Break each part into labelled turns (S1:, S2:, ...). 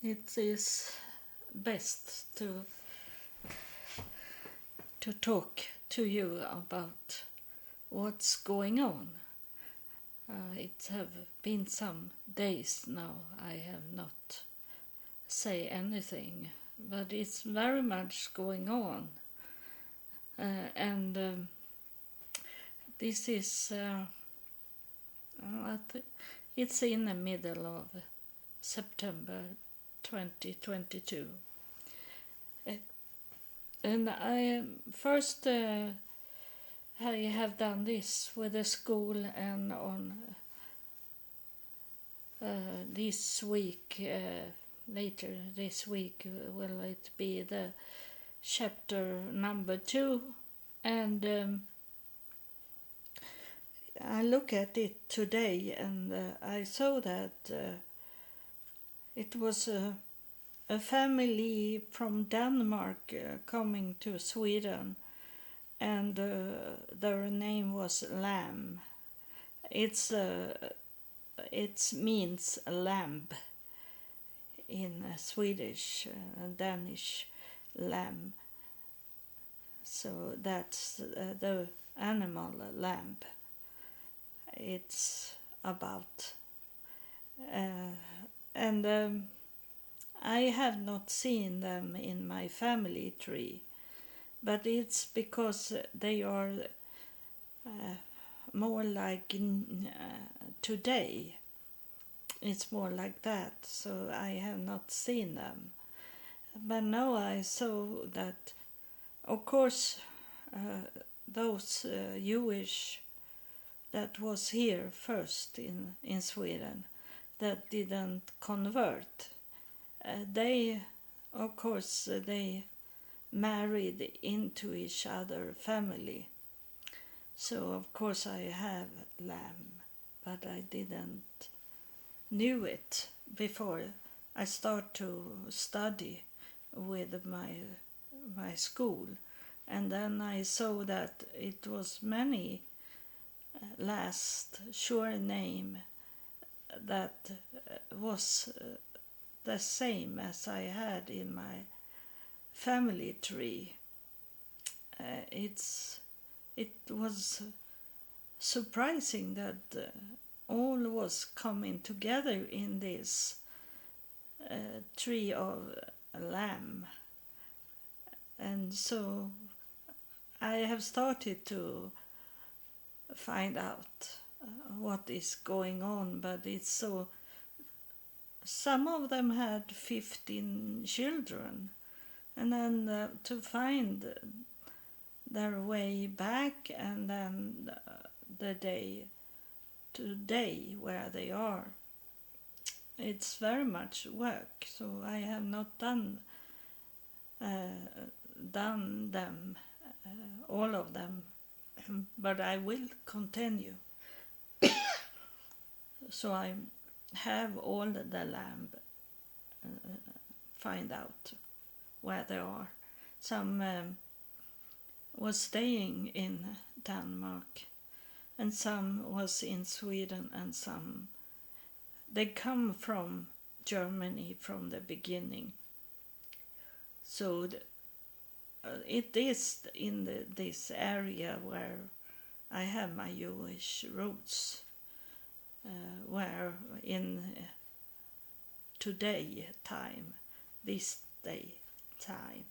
S1: it is best to talk to you about what's going on. It have been some days now I have not say anything, but it's very much going on. And this is it's in the middle of September 2022. And I first I have done this with the school, and on this week, later this week, will it be the chapter number 2, and I look at it today, and I saw that it was a family from Denmark coming to Sweden, and their name was Lamb. It means lamb in Swedish, Danish, lamb. So that's the animal lamb. It's about, and I have not seen them in my family tree, but it's because they are more like today. It's more like that, so I have not seen them. But now I saw that, of course, those Jewish that was here first in Sweden that didn't convert, they, of course, they married into each other family. So of course I have lamb, but I didn't knew it before I start to study with my school, and then I saw that it was many last surname that was the same as I had in my family tree. It was surprising that all was coming together in this tree of lamb, and so I have started to find out what is going on. But it's so, some of them had 15 children, and then to find their way back, and then the day today where they are, it's very much work. So I have not done them, all of them, but I will continue. So I have all the lamb, find out where they are. Some was staying in Denmark, and some was in Sweden, and some they come from Germany from the beginning. So it is in this area where I have my Jewish roots, where in today time, this day time,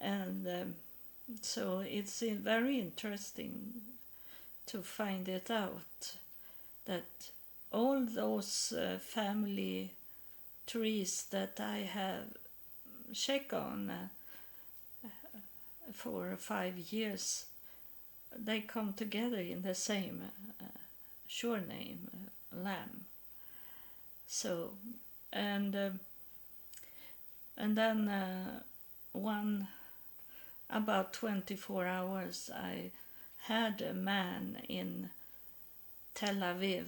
S1: and so it's very interesting to find it out that all those family trees that I have checked on for 5 years, they come together in the same surname, lamb. So and then one about 24 hours I had a man in Tel Aviv,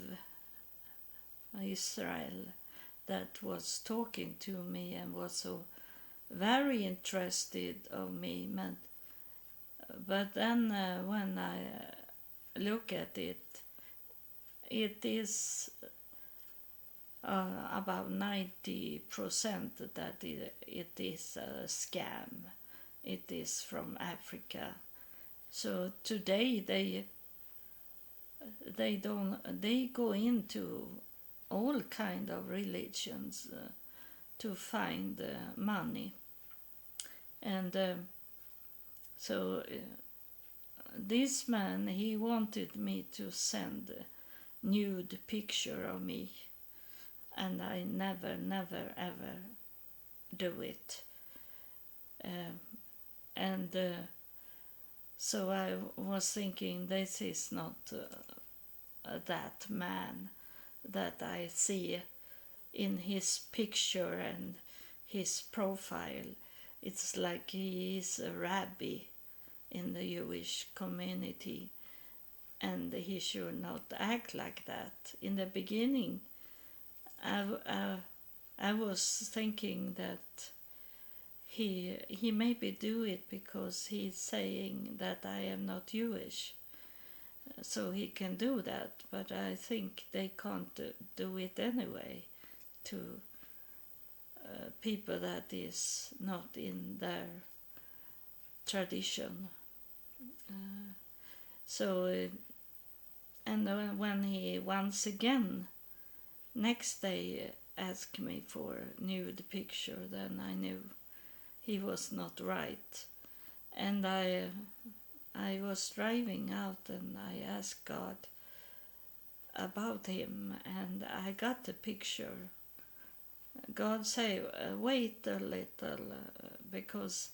S1: Israel, that was talking to me and was so very interested of me. But then when I look at it, it is about 90% that it is a scam. It is from Africa. So today they go into all kind of religions to find money, and so this man, he wanted me to send a nude picture of me, and I never ever do it. And so I was thinking, this is not that man that I see in his picture and his profile. It's like he is a rabbi in the Jewish community, and he should not act like that. In the beginning, I was thinking that he maybe do it because he's saying that I am not Jewish, so he can do that. But I think they can't do it anyway to people that is not in their tradition. And when he once again next day asked me for a nude picture, then I knew he was not right. And I was driving out and I asked God about him, and I got the picture. God said, wait a little, because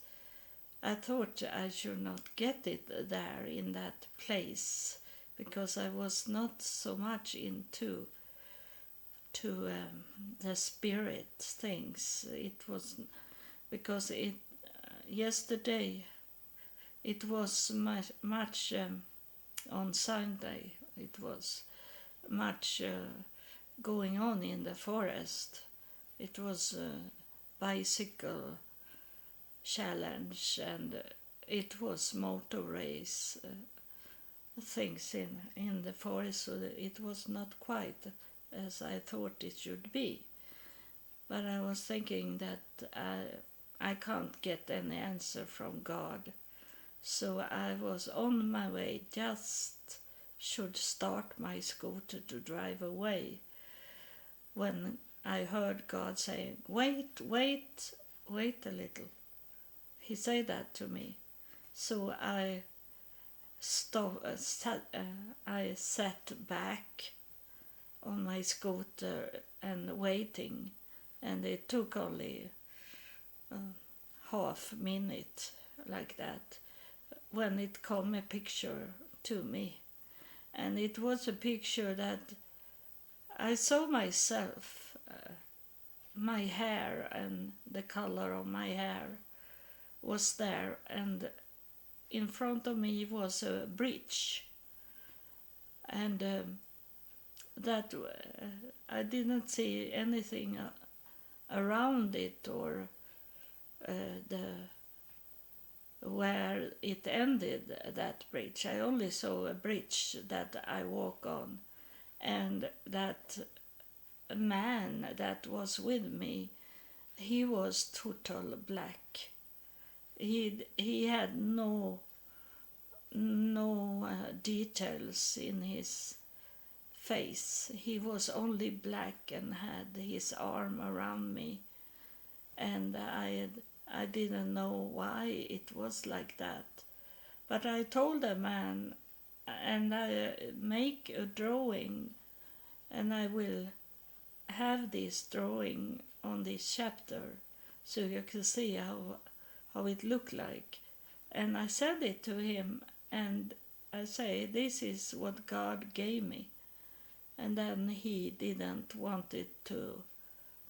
S1: I thought I should not get it there in that place, because I was not so much into the spirit things. It was because yesterday it was much on Sunday. It was much going on in the forest. It was a bicycle challenge, and it was motor race things in the forest, so that it was not quite as I thought it should be. But I was thinking that I can't get any answer from God, so I was on my way, just should start my scooter to drive away, when I heard God saying, wait a little. He said that to me. So I sat back on my scooter and waiting, and it took only half minute like that when it come a picture to me. And it was a picture that I saw myself, my hair and the color of my hair was there, and in front of me was a bridge, and that I didn't see anything around it, or where it ended, that bridge. I only saw a bridge that I walk on, and that man that was with me, he was total black. He had no details in his face. He was only black and had his arm around me, and I didn't know why it was like that. But I told the man, and I make a drawing, and I will have this drawing on this chapter so you can see how it looked like. And I sent it to him, and I say, this is what God gave me. And then he didn't want it to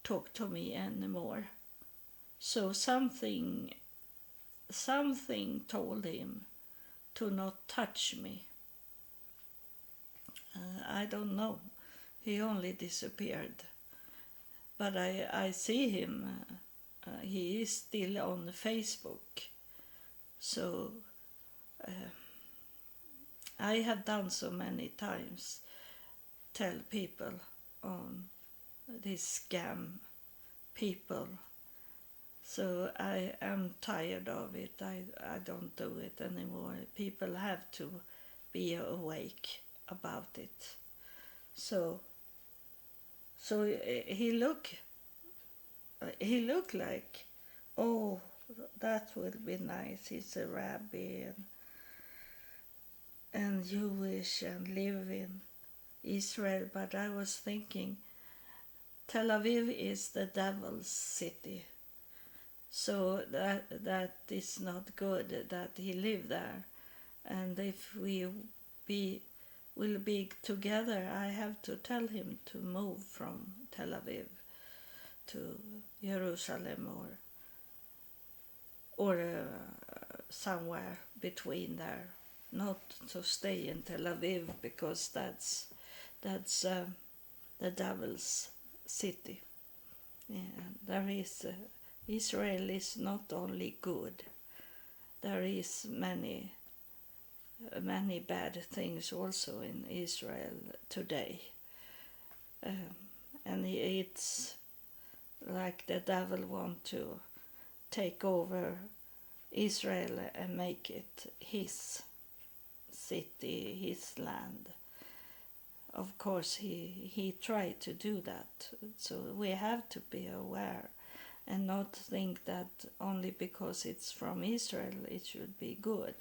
S1: talk to me anymore. So something told him to not touch me. I don't know. He only disappeared. But I see him. He is still on Facebook. So I have done so many times tell people on these scam people. So I am tired of it. I don't do it anymore. People have to be awake about it. So he looked like, oh, that will be nice. He's a rabbi and Jewish and live in Israel. But I was thinking, Tel Aviv is the devil's city. So that is not good that he lived there. And if we will be together, I have to tell him to move from Tel Aviv to Jerusalem or somewhere between there, not to stay in Tel Aviv because that's the devil's city. Yeah, there is Israel is not only good. There is many bad things also in Israel today, and it's like the devil want to take over Israel and make it his city, his land. Of course, he tried to do that. So we have to be aware and not think that only because it's from Israel it should be good.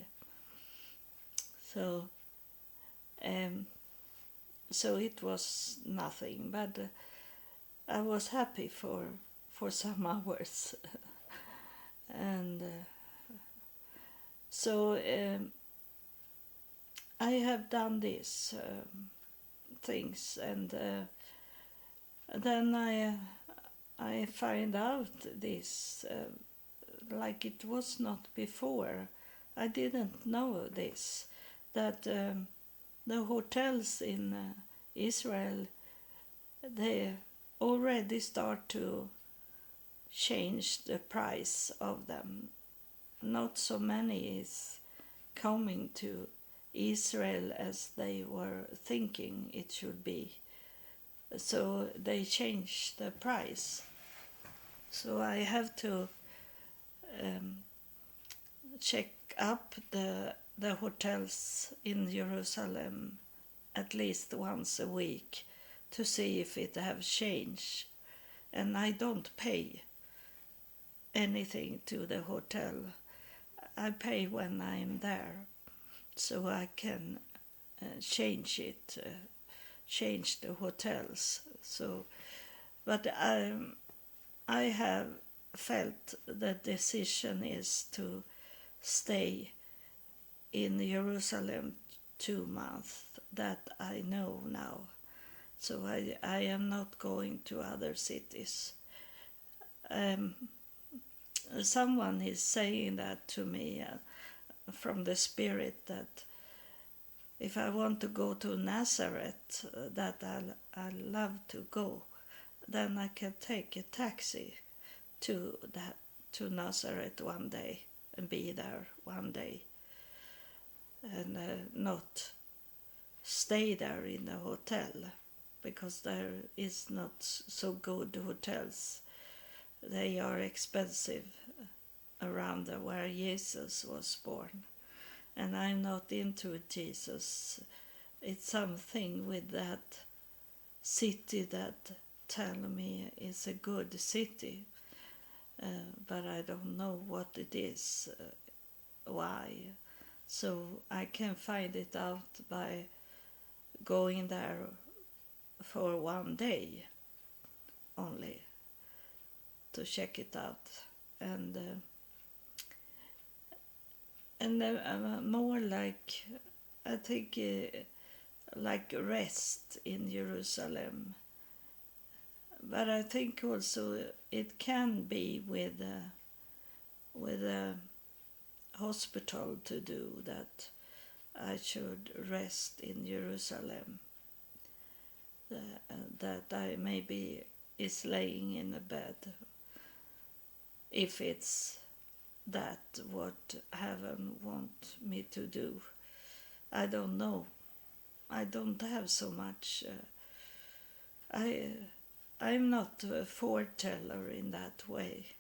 S1: So it was nothing, but I was happy for some hours. And I have done these things, and then I find out this like it was not before. I didn't know this, that the hotels in Israel, they already start to change the price of them. Not so many is coming to Israel as they were thinking it should be. So they change the price. So I have to check up the hotels in Jerusalem at least once a week to see if it have changed. And I don't pay anything to the hotel. I pay when I'm there, so I can change it, change the hotels. So, but I have felt the decision is to stay in Jerusalem 2 months. That I know now. So I am not going to other cities. Someone is saying that to me from the Spirit, that if I want to go to Nazareth, that I love to go, then I can take a taxi to Nazareth one day and be there one day, and not stay there in a hotel, because there is not so good hotels. They are expensive around where Jesus was born. And I'm not into Jesus. It's something with that city that tell me it's a good city. But I don't know what it is, why. So I can find it out by going there for one day only to check it out, and more like, I think, like rest in Jerusalem. But I think also it can be with a hospital to do that. I should rest in Jerusalem. That I maybe is laying in a bed, if it's that what heaven want me to do. I don't know. I don't have so much. I'm not a foreteller in that way.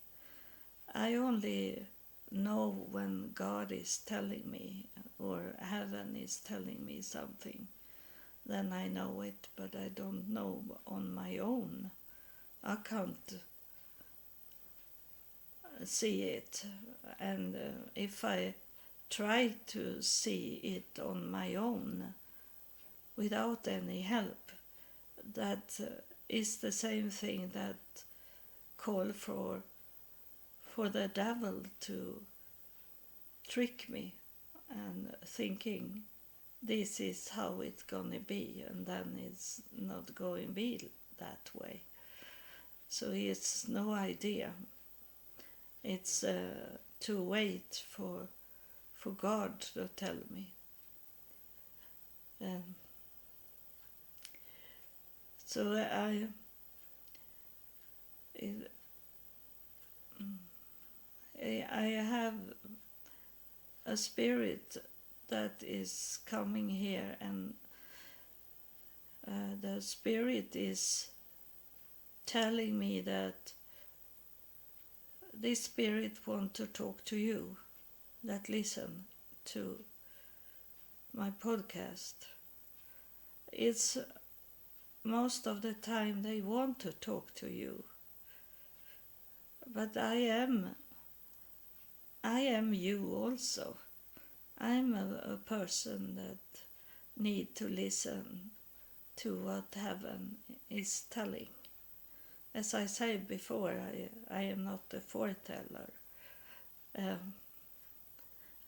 S1: I only know when God is telling me or heaven is telling me something. Then I know it, but I don't know on my own. I can't see it. And if I try to see it on my own without any help, that is the same thing that call for the devil to trick me and thinking this is how it's gonna be, and then it's not going to be that way. So it's no idea. It's to wait for God to tell me. So I have a spirit that is coming here, and the spirit is telling me that this spirit wants to talk to you that listen to my podcast. It's most of the time they want to talk to you, but I am you also. I'm a person that need to listen to what heaven is telling. As I said before, I am not a foreteller.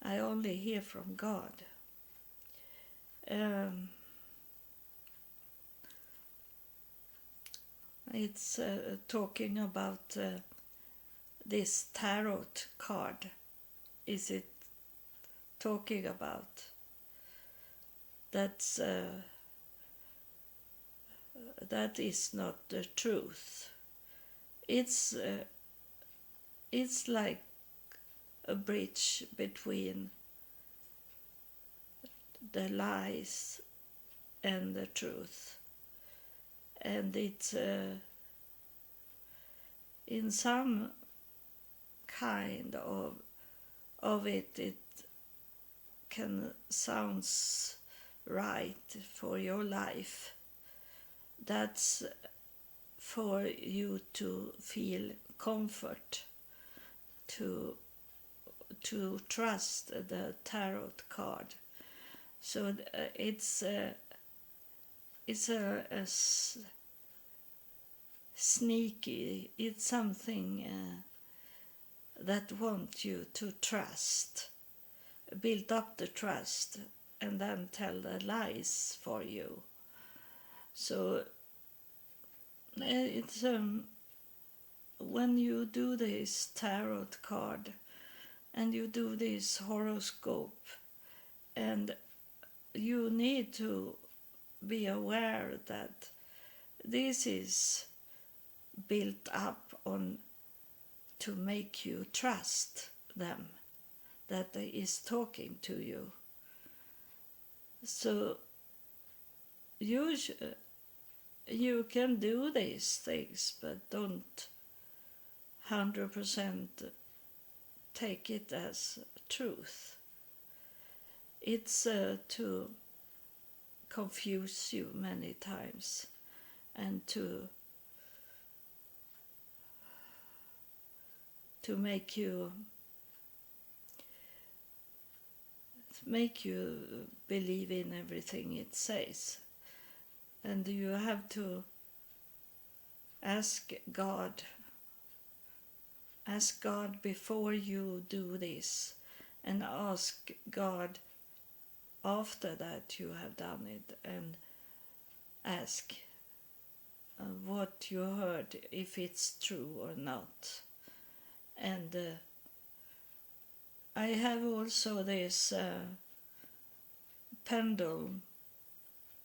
S1: I only hear from God. It's talking about this tarot card. Is it talking about? That is not the truth. It's like a bridge between the lies and the truth, and it's in some kind of it can sounds right for your life. That's for you to feel comfort, to trust the tarot card. So it's a sneaky. It's something that wants you to trust, build up the trust, and then tell the lies for you. So it's when you do this tarot card and you do this horoscope, and you need to be aware that this is built up on to make you trust them, that they is talking to you. So you can do these things, but don't 100% take it as truth. It's to confuse you many times and to make you believe in everything it says. And you have to ask God before you do this, and ask God after that you have done it, and ask what you heard, if it's true or not. And I have also this pendulum.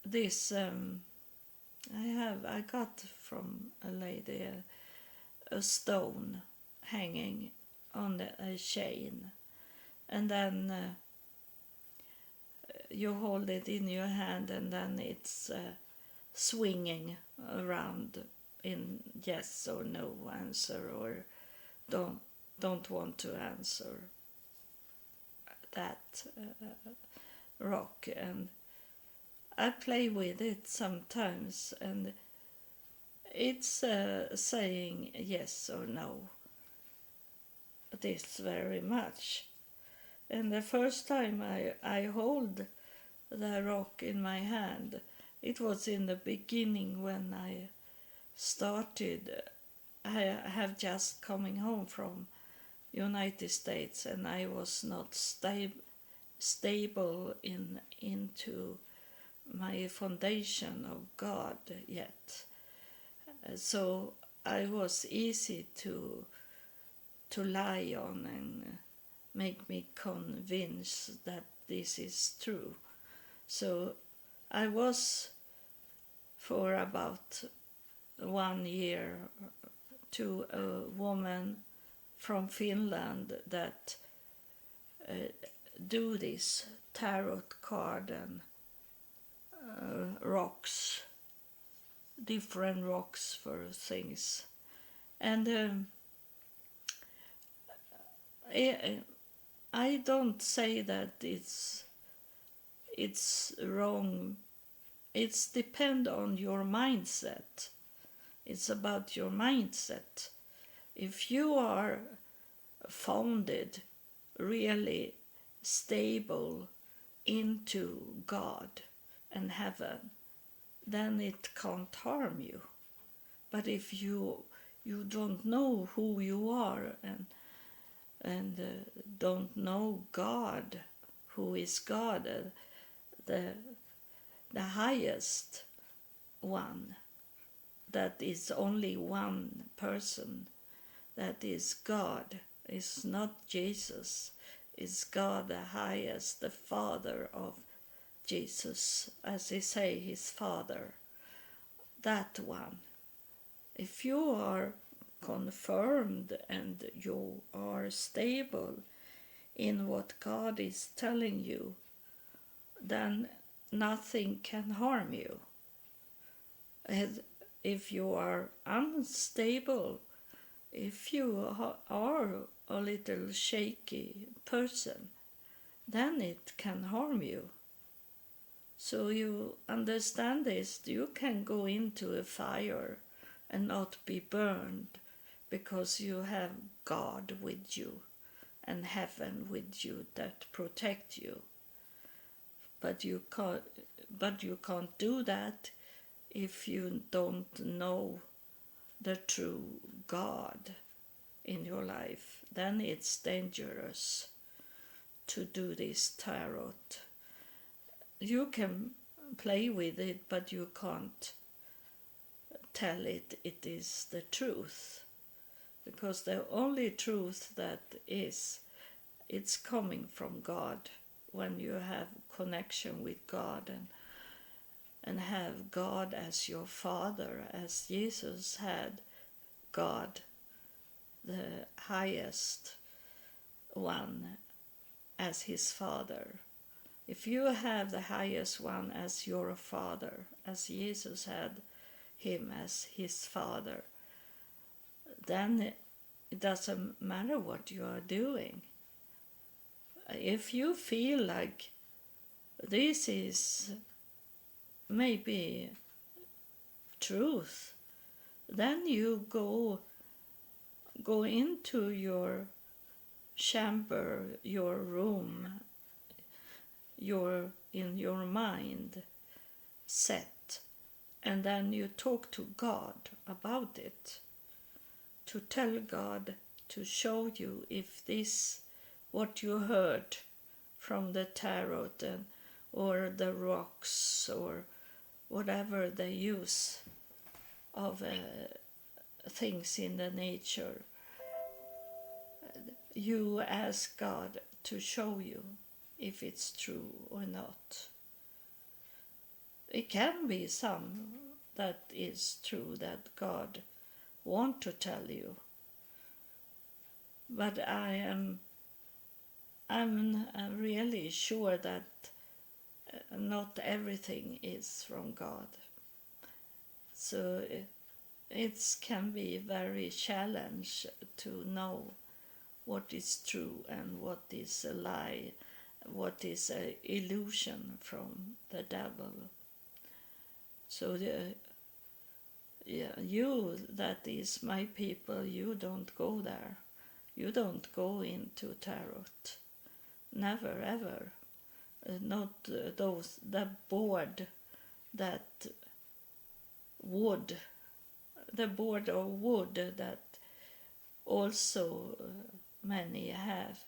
S1: This I got from a lady a stone hanging on a chain, and then you hold it in your hand, and then it's swinging around in yes or no answer, or don't want to answer that rock. And I play with it sometimes, and it's saying yes or no this very much. And the first time I hold the rock in my hand, it was in the beginning when I started. I have just coming home from United States, and I was not stable into my foundation of God yet. So I was easy to lie on and make me convinced that this is true. So I was for about 1 year to a woman from Finland that do this tarot card and rocks, different rocks for things. And I don't say that it's wrong. It's depend on your mindset. It's about your mindset. If you are founded really stable into God and heaven, then it can't harm you. But if you don't know who you are and don't know God, who is God, the highest one, that is only one person, that is God, is not Jesus, is God the highest, the Father of Jesus, as he say, his Father, that one. If you are confirmed and you are stable in what God is telling you, then nothing can harm you. And if you are unstable, if you are a little shaky person, then it can harm you. So you understand this, you can go into a fire and not be burned because you have God with you and heaven with you that protect you. But you can't do that if you don't know the true God in your life. Then it's dangerous to do this tarot. You can play with it, but you can't tell it is the truth. Because the only truth that is, it's coming from God. When you have connection with God and have God as your Father, as Jesus had God, the highest one, as his Father. If you have the highest one as your Father, as Jesus had him as his Father, then it doesn't matter what you are doing. If you feel like this is maybe truth, then you go into your chamber, your room, in your mind set, and then you talk to God about it, to tell God to show you if this what you heard from the tarot or the rocks or whatever they use of things in the nature. You ask God to show you if it's true or not. It can be some that is true that God want to tell you, but I'm really sure that not everything is from God. So it can be very challenge to know what is true and what is a lie, what is a illusion from the devil. So you, that is my people, you don't go there. You don't go into tarot. Never ever. Not those that board that wood, the board of wood that also many have,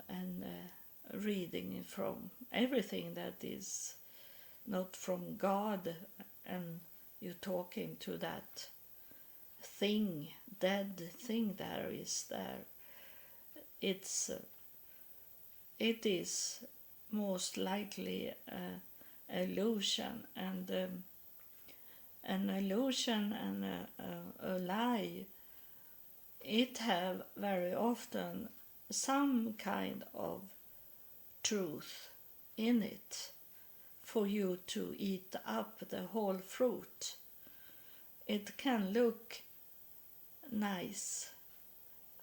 S1: and reading from everything that is not from God, and you talking to that thing, dead thing there is there. It is most likely an illusion, and an illusion and a lie, it have very often some kind of truth in it for you to eat up the whole fruit. It can look nice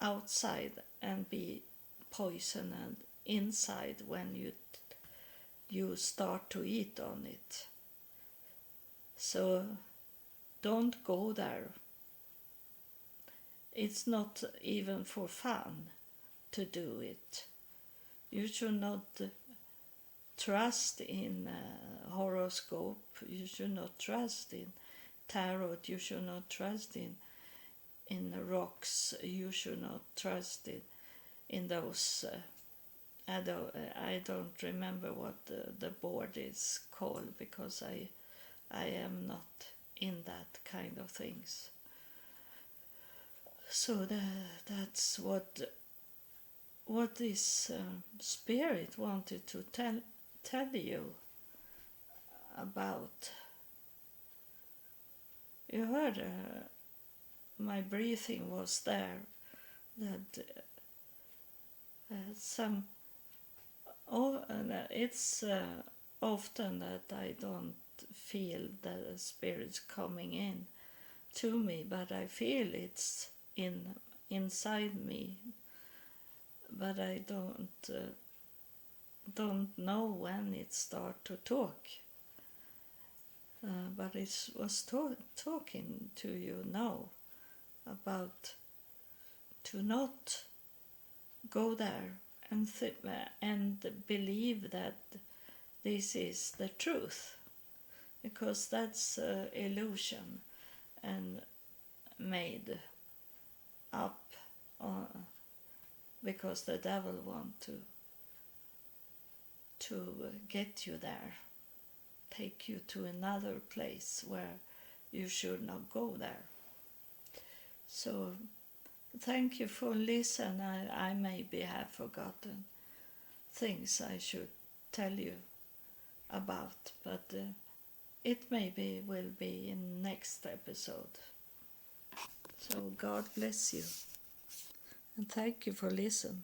S1: outside and be poisoned inside when you start to eat on it. So don't go there. It's not even for fun to do it. You should not trust in horoscope. You should not trust in tarot. You should not trust in rocks. You should not trust in those. I don't remember what the board is called, because I am not in that kind of things. So that's what this spirit wanted to tell you about. You heard my breathing was there, that it's often that I don't feel the spirits coming in to me, but I feel it's inside me, but I don't know when it start to talk. But it was talking to you now about to not go there and believe that this is the truth, because that's illusion and made up because the devil want to get you there, take you to another place where you should not go there. So thank you for listening. I maybe have forgotten things I should tell you about, but it maybe will be in next episode. So God bless you, and thank you for listening.